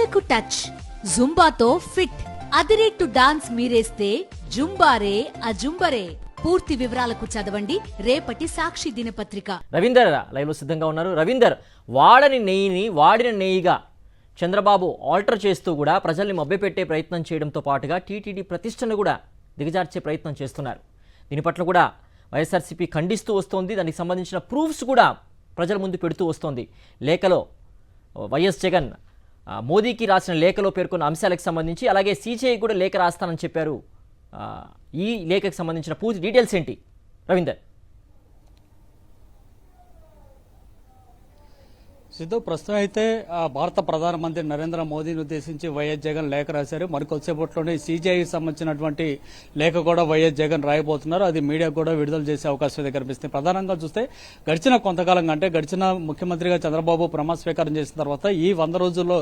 వేలకు touch, జుంబాతో fit, అదిరేట్టు dance మీరేస్తే జుంబారే అజుంబరే. పూర్తి వివరాలకు చదవండి రేపటి సాక్షి దినపత్రిక. రవీందర్ లైవ్ లో సిద్ధంగా ఉన్నారు. రవీందర్, వాడని నెయ్యిని వాడిన నెయ్యిగా చంద్రబాబు ఆల్టర్ చేస్తూ కూడా ప్రజల్ని మభ్యపెట్టే ప్రయత్నం చేయడంతో పాటుగా టీటీడీ ప్రతిష్టను కూడా దిగజార్చే ప్రయత్నం చేస్తున్నారు. దీని పట్ల కూడా వైఎస్ఆర్సీపీ ఖండిస్తూ వస్తోంది. దానికి సంబంధించిన ప్రూఫ్స్ కూడా ప్రజల ముందు పెడుతూ వస్తోంది. లేఖలో వైఎస్ జగన్ మోదీకి రాసిన లేఖలో పేర్కొన్న అంశాలకు సంబంధించి, అలాగే సీజేఐ కూడా లేఖ రాస్తానని చెప్పారు. ఈ లేఖకు సంబంధించిన పూర్తి డీటెయిల్స్ ఏంటి రవీందర్? సిద్ధు, ప్రస్తుతం అయితే భారత ప్రధానమంత్రి నరేంద్ర మోదీని ఉద్దేశించి వైఎస్ జగన్ లేఖ రాశారు. మరికొద్దిసేపట్లోనే సీజేఐకి సంబంధించినటువంటి లేఖ కూడా వైఎస్ జగన్ రాయబోతున్నారు. అది మీడియా కూడా విడుదల చేసే అవకాశం అయితే కనిపిస్తుంది. ప్రధానంగా చూస్తే గడిచిన కొంతకాలంగా, అంటే గడిచిన ముఖ్యమంత్రిగా చంద్రబాబు ప్రమాణ స్వీకారం చేసిన తర్వాత ఈ 100 రోజుల్లో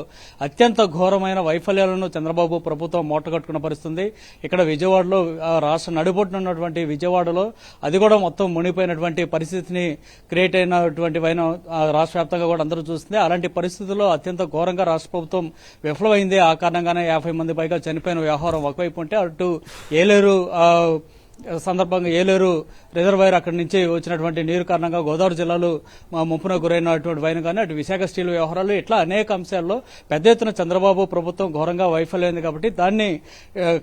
అత్యంత ఘోరమైన వైఫల్యాలను చంద్రబాబు ప్రభుత్వం మూటగట్టుకున్న పరిస్థితుంది. ఇక్కడ విజయవాడలో, రాష్ట్ర నడిబొట్టున ఉన్నటువంటి విజయవాడలో అది కూడా మొత్తం మునిగిపోయినటువంటి పరిస్థితిని క్రియేట్ అయినటువంటి రాష్ట్ర వ్యాప్తంగా కూడా అందరూ చూస్తుంది. అలాంటి పరిస్థితుల్లో అత్యంత ఘోరంగా రాష్ట్ర ప్రభుత్వం విఫలమైంది. ఆ కారణంగానే 50 మంది పైగా చనిపోయిన వ్యవహారం ఒకవైపు ఉంటే, అటు ఏలేరు సందర్భంగా ఏలేరు రిజర్వాయర్ అక్కడి నుంచి వచ్చినటువంటి నీరు కారణంగా గోదావరి జిల్లాలో ముప్పున గురైనటువంటి వైన కానీ, అటు విశాఖ స్టీల్ వ్యవహారాలు, ఇట్లా అనేక అంశాల్లో పెద్ద ఎత్తున చంద్రబాబు ప్రభుత్వం ఘోరంగా వైఫల్యమైంది. కాబట్టి దాన్ని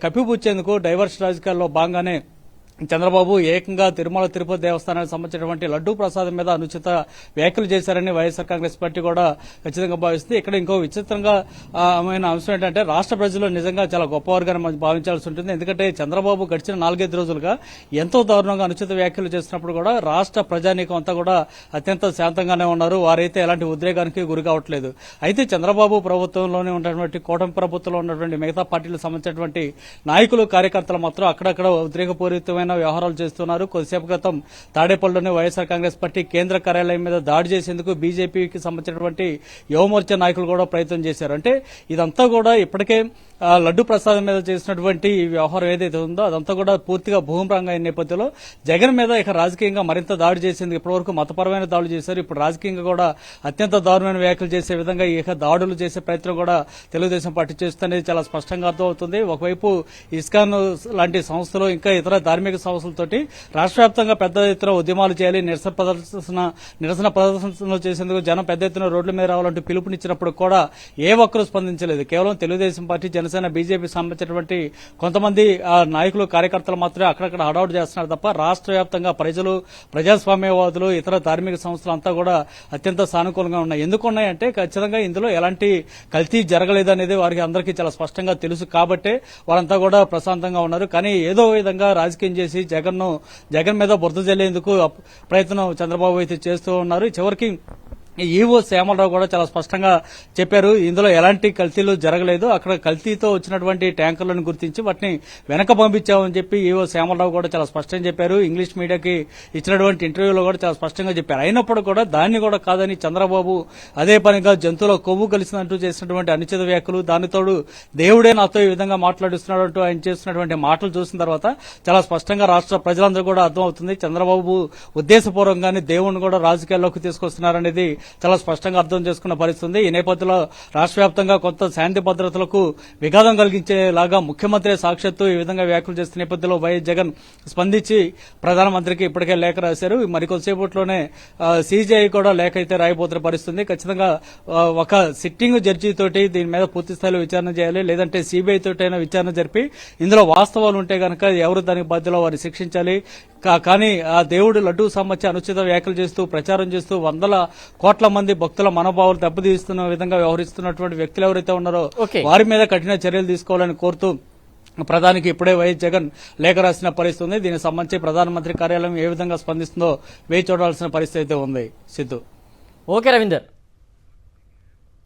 కప్పిపుచ్చేందుకు డైవర్స్ రాజకీయాల్లో భాగంగానే చంద్రబాబు ఏకంగా తిరుమల తిరుపతి దేవస్థానానికి సంబంధించినటువంటి లడ్డూ ప్రసాదం మీద అనుచిత వ్యాఖ్యలు చేశారని వైఎస్ఆర్ కాంగ్రెస్ పార్టీ కూడా ఖచ్చితంగా భావిస్తుంది. ఇక్కడ ఇంకో విచిత్రంగా అంశం ఏంటంటే, రాష్ట్ర ప్రజలు నిజంగా చాలా గొప్పవారుగా మనం భావించాల్సి ఉంటుంది. ఎందుకంటే చంద్రబాబు గడిచిన 4-5 రోజులుగా ఎంతో దారుణంగా అనుచిత వ్యాఖ్యలు చేసినప్పుడు కూడా రాష్ట్ర ప్రజానీకం అంతా కూడా అత్యంత శాంతంగానే ఉన్నారు. వారైతే ఎలాంటి ఉద్రేకానికి గురి కావట్లేదు. అయితే చంద్రబాబు ప్రభుత్వంలోనే ఉన్నటువంటి కూటమి ప్రభుత్వంలో ఉన్నటువంటి మిగతా పార్టీలకు సంబంధించినటువంటి నాయకులు, కార్యకర్తలు మాత్రం అక్కడక్కడ ఉద్రేకపూరితమైన వ్యవహారాలు చేస్తున్నారు. కొద్దిసేపు క్రితం తాడేపల్లిలోని వైఎస్ఆర్ కాంగ్రెస్ పార్టీ కేంద్ర కార్యాలయం మీద దాడి చేసేందుకు బీజేపీకి సంబంధించినటువంటి యువమోర్చా నాయకులు కూడా ప్రయత్నం చేశారు. అంటే ఇదంతా కూడా ఇప్పటికే లడ్డు ప్రసాదం మీద చేసినటువంటి వ్యవహారం ఏదైతే ఉందో అదంతా కూడా పూర్తిగా భూమిరంగా అయిన నేపథ్యంలో జగన్ మీద ఇక రాజకీయంగా మరింత దాడి చేసేందుకు ఇప్పటివరకు మతపరమైన దాడులు చేశారు. ఇప్పుడు రాజకీయంగా కూడా అత్యంత దారుణమైన వ్యాఖ్యలు చేసే విధంగా ఇక దాడులు చేసే ప్రయత్నం కూడా తెలుగుదేశం పార్టీ చేస్తుందనేది చాలా స్పష్టంగా అర్థమవుతుంది. ఒకవైపు ఇస్కాన్ లాంటి సంస్థలు, ఇంకా ఇతర ధార్మిక సంస్థలతోటి రాష్ట్ర వ్యాప్తంగా పెద్ద ఎత్తున ఉద్యమాలు చేయాలి, నిరసన ప్రదర్శనలు చేసేందుకు జనం పెద్ద ఎత్తున రోడ్ల మీద రావాలంటూ పిలుపునిచ్చినప్పుడు కూడా ఏ ఒక్కరూ స్పందించలేదు. కేవలం తెలుగుదేశం పార్టీ, జనసేన, బీజేపీ సంబంధించినటువంటి కొంతమంది నాయకులు, కార్యకర్తలు మాత్రమే అక్కడక్కడ హడావుడి చేస్తున్నారు తప్ప రాష్ట్ర వ్యాప్తంగా ప్రజలు, ప్రజాస్వామ్యవాదులు, ఇతర ధార్మిక సంస్థలు అంతా కూడా అత్యంత సానుకూలంగా ఉన్నాయి. ఎందుకున్నాయంటే ఖచ్చితంగా ఇందులో ఎలాంటి కల్తీ జరగలేదనేది వారికి అందరికీ చాలా స్పష్టంగా తెలుసు. కాబట్టే వారంతా కూడా ప్రశాంతంగా ఉన్నారు. కానీ ఏదో విధంగా రాజకీయం చేసి జగన్ మీద బురద జల్లేందుకు ప్రయత్నం చంద్రబాబు అయితే చేస్తూ ఉన్నారు. చివరికి ఈవో శ్యామలరావు కూడా చాలా స్పష్టంగా చెప్పారు, ఇందులో ఎలాంటి కల్తీలు జరగలేదు, అక్కడ కల్తీతో వచ్చినటువంటి ట్యాంకర్లను గుర్తించి వాటిని వెనక పంపించామని చెప్పి ఈవో శ్యామలరావు కూడా చాలా స్పష్టంగా చెప్పారు. ఇంగ్లీష్ మీడియాకి ఇచ్చినటువంటి ఇంటర్వ్యూలో కూడా చాలా స్పష్టంగా చెప్పారు. అయినప్పుడు కూడా దాన్ని కూడా కాదని చంద్రబాబు అదే పనిగా జంతువుల కొవ్వు కలిసినట్టు చేసినటువంటి అనుచిత వ్యాఖ్యలు, దానితోడు దేవుడే నాతో ఈ విధంగా మాట్లాడిస్తున్నాడు ఆయన చేస్తున్నటువంటి మాటలు చూసిన తర్వాత చాలా స్పష్టంగా రాష్ట్ర ప్రజలందరూ కూడా అర్థమవుతుంది చంద్రబాబు ఉద్దేశపూర్వకంగానే దేవుడిని కూడా రాజకీయాల్లోకి తీసుకొస్తున్నారనేది చాలా స్పష్టంగా అర్థం చేసుకున్న పరిస్థితుంది. ఈ నేపథ్యంలో రాష్ట్ర వ్యాప్తంగా కొంత శాంతి భద్రతలకు విఘాతం కలిగించేలాగా ముఖ్యమంత్రి సాక్షాత్తు ఈ విధంగా వ్యాఖ్యలు చేస్తున్న నేపథ్యంలో వైఎస్ జగన్ స్పందించి ప్రధానమంత్రికి ఇప్పటికే లేఖ రాశారు. మరికొద్దిసేపట్లోనే సీజేఐ కూడా లేఖ అయితే రాయబోతున్న పరిస్థితుంది. ఖచ్చితంగా ఒక సిట్టింగ్ జడ్జి తోటి దీని మీద పూర్తి స్థాయిలో విచారణ చేయాలి, లేదంటే సిబిఐ తోటైనా విచారణ జరిపి ఇందులో వాస్తవాలు ఉంటే కనుక ఎవరు దానికి బాధ్యతలో వారిని శిక్షించాలి. కానీ ఆ దేవుడు లడ్డూ సంబంధించి అనుచిత వ్యాఖ్యలు చేస్తూ ప్రచారం చేస్తూ 100 కోట్ల మంది భక్తుల మనోభావాలు దెబ్బతీస్తున్న విధంగా వ్యవహరిస్తున్నటువంటి వ్యక్తులు ఎవరైతే ఉన్నారో వారి మీద కఠిన చర్యలు తీసుకోవాలని కోరుతూ ప్రధానికి ఇప్పుడే వైఎస్ జగన్ లేఖ రాసిన పరిస్థితి ఉంది. దీనికి సంబంధించి ప్రధానమంత్రి కార్యాలయం ఏ విధంగా స్పందిస్తుందో వేచి చూడాల్సిన పరిస్థితి అయితే ఉంది. సిద్ధు. ఓకే రవీందర్.